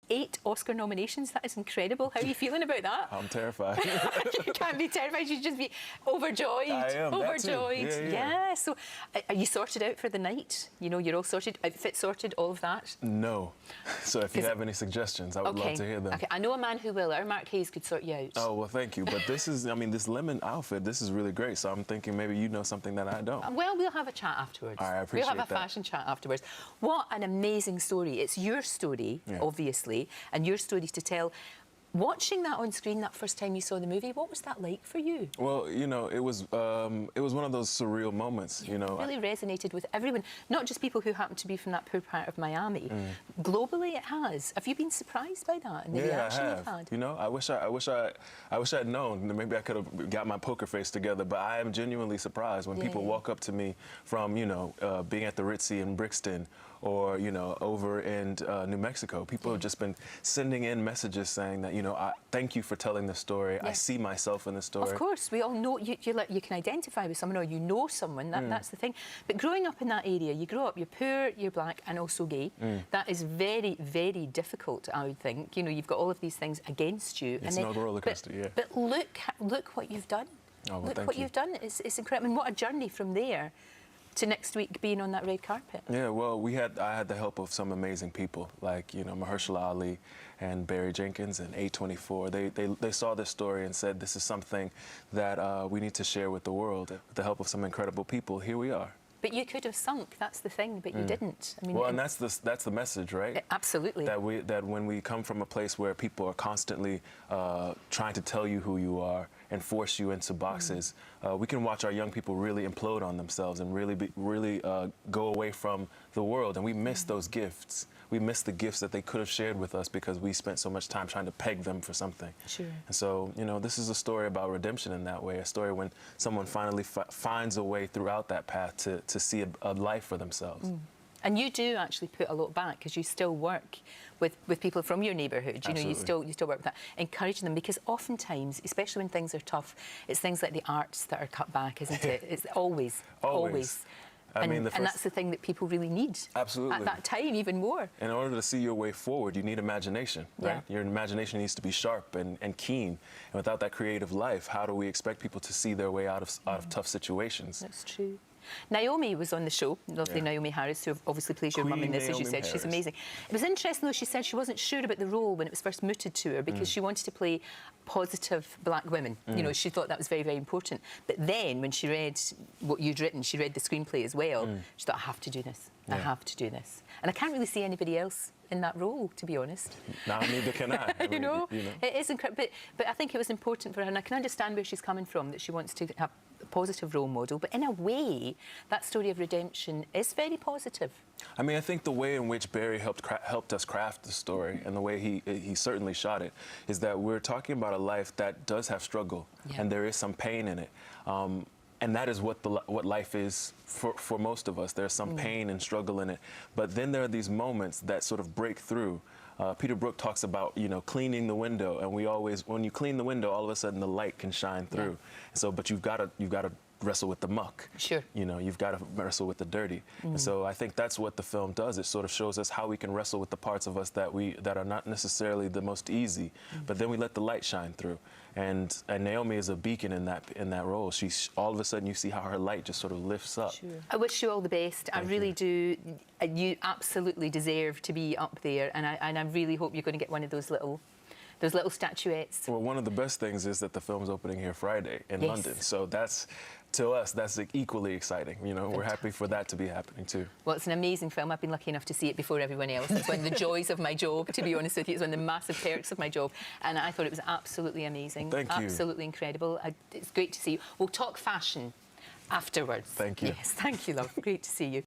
8 Oscar nominations. That is incredible. How are you feeling about that? I'm terrified. You can't be terrified. You should just be overjoyed. I am. Overjoyed. That too. Yeah. So, are you sorted out for the night? You know, you're all sorted, outfit sorted, all of that? No. So if you have any suggestions, I would love to hear them. Okay, I know a man who will. Our Mark Hayes could sort you out. Oh, well, thank you. But this is, I mean, this lemon outfit, this is really great. So I'm thinking maybe you know something that I don't. Well, we'll have a chat afterwards. All right, I appreciate that. We'll have a fashion chat afterwards. What an amazing story. It's your story, obviously, and your story to tell. Watching that on screen that first time you saw the movie, what was that like for you? Well, you know, it was one of those surreal moments, you know. It really resonated with everyone, not just people who happen to be from that poor part of Miami. Globally, it has. Have you been surprised by that and the reaction I have. you've had? You know, I wish I'd known. Maybe I could have got my poker face together. But I am genuinely surprised when people walk up to me from, you know, being at the Ritzy in Brixton, or, you know, over in New Mexico. People have just been sending in messages saying that, you know, thank you for telling the story. I see myself in the story. Of course, we all know, you can identify with someone or you know someone, that's the thing. But growing up in that area, you grow up, you're poor, you're black and also gay. That is very, very difficult, I would think. You know, you've got all of these things against you. It's no roller coaster, yeah. But look what you've done. Oh, well, look what you've done. It's incredible. And what a journey from there to next week being on that red carpet. Yeah, well, I had the help of some amazing people, like, you know, Mahershala Ali and Barry Jenkins and A24. They saw this story and said, this is something that we need to share with the world. With the help of some incredible people, here we are. But you could have sunk, that's the thing, but you didn't. I mean, well, and that's the message, right? Absolutely. That when we come from a place where people are constantly trying to tell you who you are and force you into boxes, we can watch our young people really implode on themselves and really go away from the world, and we miss those gifts. We miss the gifts that they could have shared with us because we spent so much time trying to peg them for something. Sure. And so, you know, this is a story about redemption in that way, a story when someone finally finds a way throughout that path to see a life for themselves. And you do actually put a lot back because you still work with people from your neighbourhood. You know, you still work with that, encouraging them, because oftentimes, especially when things are tough, it's things like the arts that are cut back, isn't it? It's always. And that's the thing that people really need. Absolutely. At that time, even more. In order to see your way forward, you need imagination, right? Your imagination needs to be sharp and keen. And without that creative life, how do we expect people to see their way out of tough situations? That's true. Naomi was on the show, lovely Naomi Harris, who obviously plays your mum in this, as you said. She's amazing. It was interesting, though, she said she wasn't sure about the role when it was first mooted to her because she wanted to play positive black women. You know, she thought that was very, very important. But then, when she read what you'd written, she read the screenplay as well, she thought, I have to do this. I have to do this. And I can't really see anybody else in that role, to be honest. No, neither can I. I mean, you know, it is incredible. But I think it was important for her, and I can understand where she's coming from, that she wants to have a positive role model. But in a way, that story of redemption is very positive. I mean, I think the way in which Barry helped us craft the story, and the way he certainly shot it, is that we're talking about a life that does have struggle, and there is some pain in it. And that is what life is for most of us. There's some pain and struggle in it. But then there are these moments that sort of break through. Peter Brook talks about, you know, cleaning the window, and when you clean the window, all of a sudden the light can shine through. So, but you've got to wrestle with the muck. Sure. You know, you've got to wrestle with the dirty. And so I think that's what the film does. It sort of shows us how we can wrestle with the parts of us that are not necessarily the most easy, but then we let the light shine through. And Naomi is a beacon in that role. She's all of a sudden you see how her light just sort of lifts up. Sure. I wish you all the best. I really do. You absolutely deserve to be up there, and I really hope you're going to get one of those little statuettes. Well, one of the best things is that the film's opening here Friday in London. So that's, to us, that's equally exciting. You know, we're happy for that to be happening too. Well, it's an amazing film. I've been lucky enough to see it before everyone else. It's one of the joys of my job, to be honest with you. It's one of the massive perks of my job. And I thought it was absolutely amazing. Thank you. Absolutely incredible. It's great to see you. We'll talk fashion afterwards. Thank you. Yes, thank you, love. Great to see you.